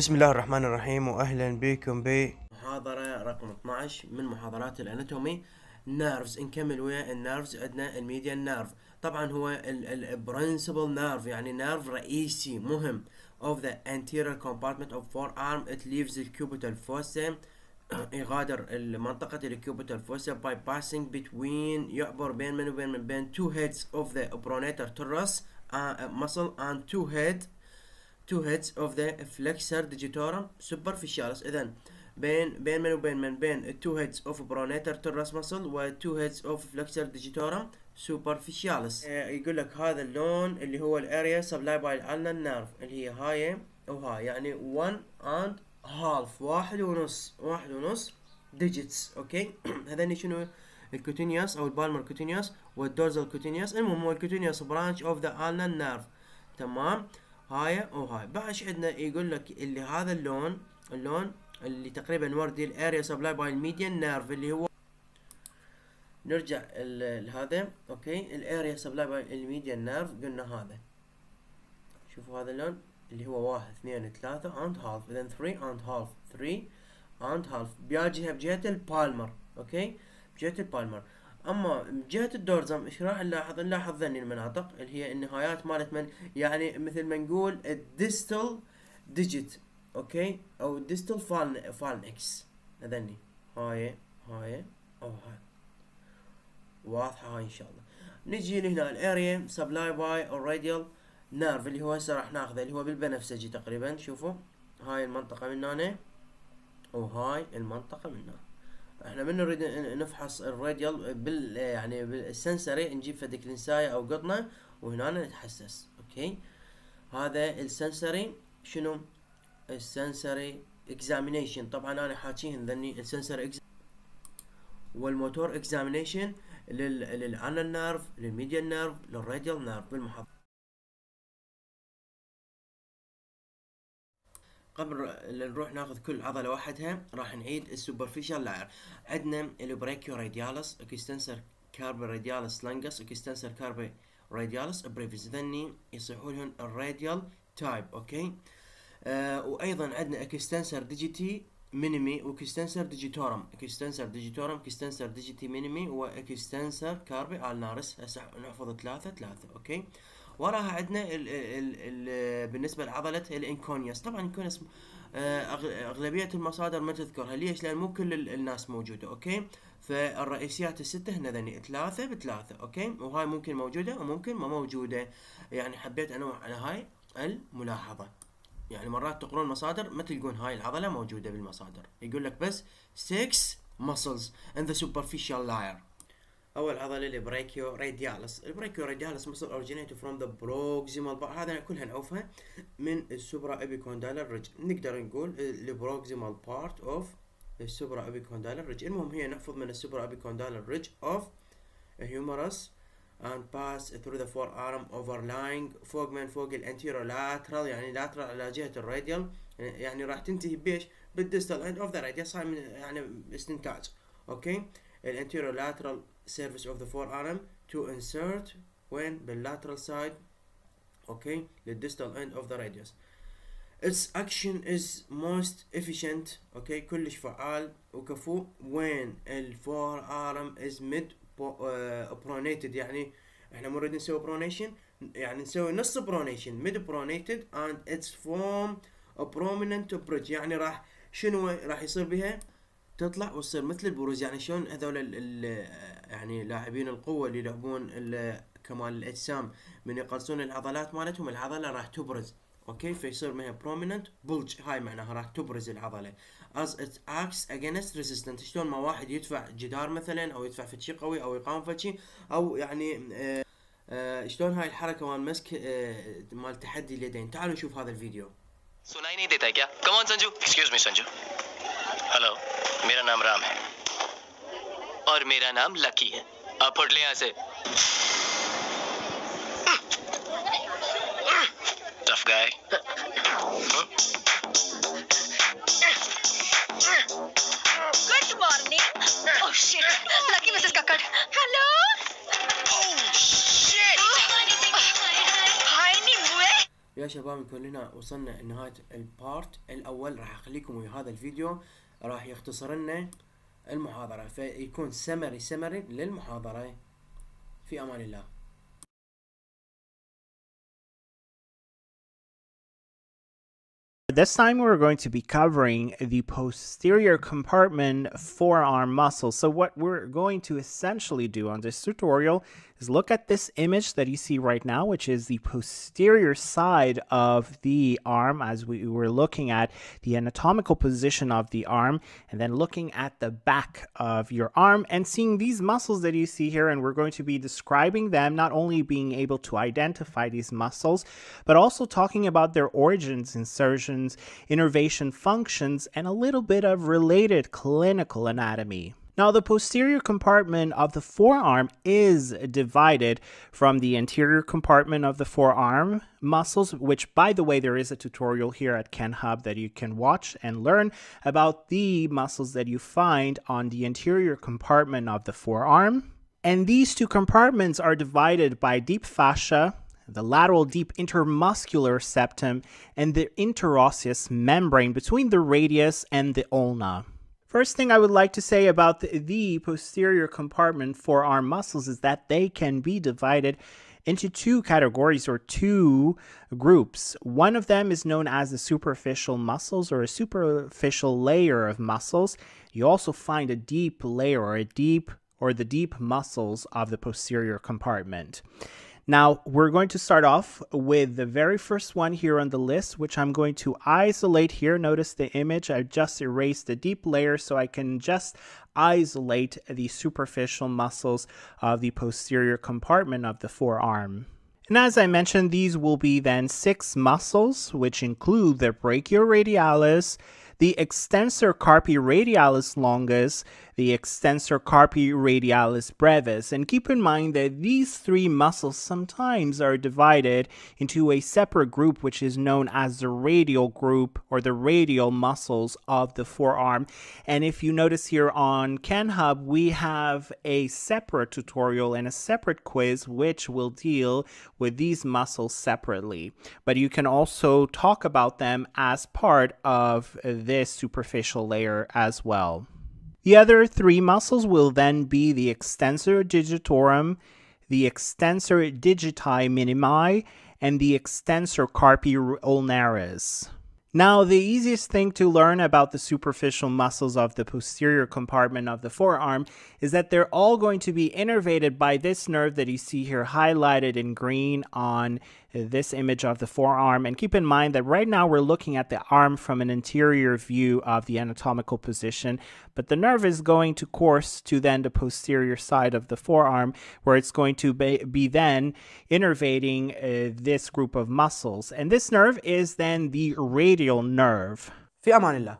بسم الله الرحمن الرحيم واهلا بكم بمحاضرة رقم 12 من محاضرات الاناتومي. نيرفز، نكمل ويا النيرفز. عندنا الميديان نيرف، طبعا هو البرنسبل نيرف، يعني نيرف رئيسي مهم of the anterior compartment of forearm. It leaves the cubital fossa يغادر منطقة الكيوبيتال فوسا by passing between، يعبر بين من وبين بين two heads of the pronator teres muscle and two heads of the flexor digitorum superficialis. إذن بين من وبين بين two heads of pronator teres muscle و two heads of flexor digitorum superficialis. يقول لك هذا اللون اللي هو الاريا سبلاي باي الالنا نيرف اللي هي هاي وهاي، يعني 1 and half، واحد ونص digits. اوكي هذني شنو؟ الكوتينيوس او البالمر كوتينيوس والدورزال كوتينيوس. المهم هو الكوتينيوس برانش اوف ذا النا نيرف. تمام، هاي وهاي. بعد ايش عندنا؟ يقول لك اللي هذا اللون اللي تقريبا وردي الاريا سبلاي باي الميديان نيرف اللي هو، نرجع لهذا. اوكي الاريا سبلاي باي الميديان نيرف قلنا هذا، شوفوا هذا اللون اللي هو 1 2 3 and half، اذا 3 and half 3 and half بيواجهها بجهة البالمر. اوكي بجهة البالمر. اما بجهة الدورزم ايش راح نلاحظ؟ نلاحظ ذني المناطق اللي هي النهايات مالت من، يعني مثل ما نقول الديستال ديجيت، اوكي، او الديستال فالنكس. هذني هاي او هاي، واضحة هاي ان شاء الله. نجي لهنا الاريا سبلاي باي الراديال نيرف اللي هو هسه راح ناخذه اللي هو بالبنفسجي تقريبا. شوفوا هاي المنطقة من هنا وهاي المنطقة من هنا. احنا من نريد نفحص الراديال يعني بالسنسري، نجيب فدك لنساية او قطنة وهنا نتحسس. اوكي هذا السنسري. شنو السنسري اكزامينيشن؟ طبعا انا حاكيهن ذني السنسري والموتور اكزامينيشن للانال نيرف، للميديان نيرف، للراديال نيرف بالمحاضرة. قبل نروح ناخذ كل عضله وحدها راح نعيد السوبرفيشال لاير. عندنا البريكيو راديالس، اكستنسر كاربي راديالس لانجس، اكستنسر كاربي راديالس بريفيس. ذني يصيحوا لهم الراديال تايب. اوكي وايضا عندنا اكستنسر ديجيتي مينيمي واكستنسر ديجيتورم، اكستنسر ديجيتي مينيمي واكستنسر كاربي النارس. هسه نحفظ ثلاثة. اوكي وراها عندنا بالنسبة لعضلة الانكونيوس. طبعا انكونيوس اغلبية المصادر ما تذكرها، ليش؟ لان مو كل الناس موجودة. اوكي فالرئيسيات الستة هنا ذني 3 ب3. اوكي وهاي ممكن موجودة وممكن ما موجودة، يعني حبيت انوع على هاي الملاحظة. يعني مرات تقرون مصادر ما تلقون هاي العضلة موجودة بالمصادر، يقول لك بس 6 muscles in the superficial layer. اول عضله البريكيو راديالس. البريكيو راديالس muscle originated from the proximal part. هذا كلها نعوفها من السوبرا ابيكوندايلر ريج. نقدر نقول البروكسيمال بارت اوف السوبرا ابيكوندايلر ريج. المهم هي نحفظ من السوبرا ابيكوندايلر ريج اوف humerus and pass through the forearm overlying فوق الانتيرو لاترال، يعني لاترال على جهة الراديال، يعني راح تنتهي بيش بالديستال اند اوف ذا راديال. صار يعني استنتاج. اوكي الانتيرو لاترال surface of the forearm to insert when bilateral side. اوكي للديستال end of the radius. Its action is most efficient. اوكي كلش فعال وكفو when ال forearm is mid pronated. يعني احنا مو نريد نسوي pronation، يعني نسوي نص pronation mid pronated and its form a prominent bridge. يعني راح شنو راح يصير بها؟ تطلع وتصير مثل البروز. يعني شلون هذول يعني لاعبين القوة اللي يلعبون كمال الأجسام من يقصون العضلات مالتهم، العضلة راح تبرز. اوكي فيصير منها prominent bulge، هاي معناها راح تبرز العضلة. as it acts against resistance. شلون ما واحد يدفع جدار مثلا او يدفع فشي قوي او يقاوم فشي، او يعني شلون هاي الحركة مال مسك مال تحدي اليدين. تعالوا نشوف هذا الفيديو. सुनाई नहीं देता है क्या? Come on Sanju. Excuse me Sanju. Hello, मेरा नाम राम है और मेरा नाम लकी है. आप फट ले यहाँ से. Tough guy. Good morning. Oh shit. Lucky Mrs. Kakkad. Hello. Oh shit. Hi, Nimue. يا شباب نكون هنا وصلنا لنهاية البارت الأول. راح أخليكم ويا هذا الفيديو راح يختصر لنا المحاضرة، فيكون سمري للمحاضرة. في أمان الله. This time we're going to be covering the posterior compartment forearm muscle. So what we're going to essentially do on this tutorial is look at this image that you see right now, which is the posterior side of the arm, as we were looking at the anatomical position of the arm, and then looking at the back of your arm and seeing these muscles that you see here. And we're going to be describing them, not only being able to identify these muscles, but also talking about their origins, insertions, innervation functions, and a little bit of related clinical anatomy. Now, the posterior compartment of the forearm is divided from the anterior compartment of the forearm muscles, which, by the way, there is a tutorial here at KenHub that you can watch and learn about the muscles that you find on the anterior compartment of the forearm. And these two compartments are divided by deep fascia, the lateral deep intermuscular septum, and the interosseous membrane between the radius and the ulna. First thing I would like to say about the posterior compartment forearm muscles is that they can be divided into two categories or two groups. One of them is known as the superficial muscles, or a superficial layer of muscles. You also find a deep layer or the deep muscles of the posterior compartment. Now, we're going to start off with the very first one here on the list, which I'm going to isolate here. Notice the image. I just erased the deep layer so I can just isolate the superficial muscles of the posterior compartment of the forearm. And as I mentioned, these will be then 6 muscles, which include the brachioradialis, the extensor carpi radialis longus, the extensor carpi radialis brevis. And keep in mind that these 3 muscles sometimes are divided into a separate group, which is known as the radial group, or the radial muscles of the forearm. And if you notice here on KenHub, we have a separate tutorial and a separate quiz which will deal with these muscles separately. But you can also talk about them as part of this superficial layer as well. The other 3 muscles will then be the extensor digitorum, the extensor digiti minimi, and the extensor carpi ulnaris. Now, the easiest thing to learn about the superficial muscles of the posterior compartment of the forearm is that they're all going to be innervated by this nerve that you see here highlighted in green on this image of the forearm. And keep in mind that right now we're looking at the arm from an interior view of the anatomical position, but the nerve is going to course to then the posterior side of the forearm, where it's going to be then innervating this group of muscles. And this nerve is then the radial nerve. في أمان الله.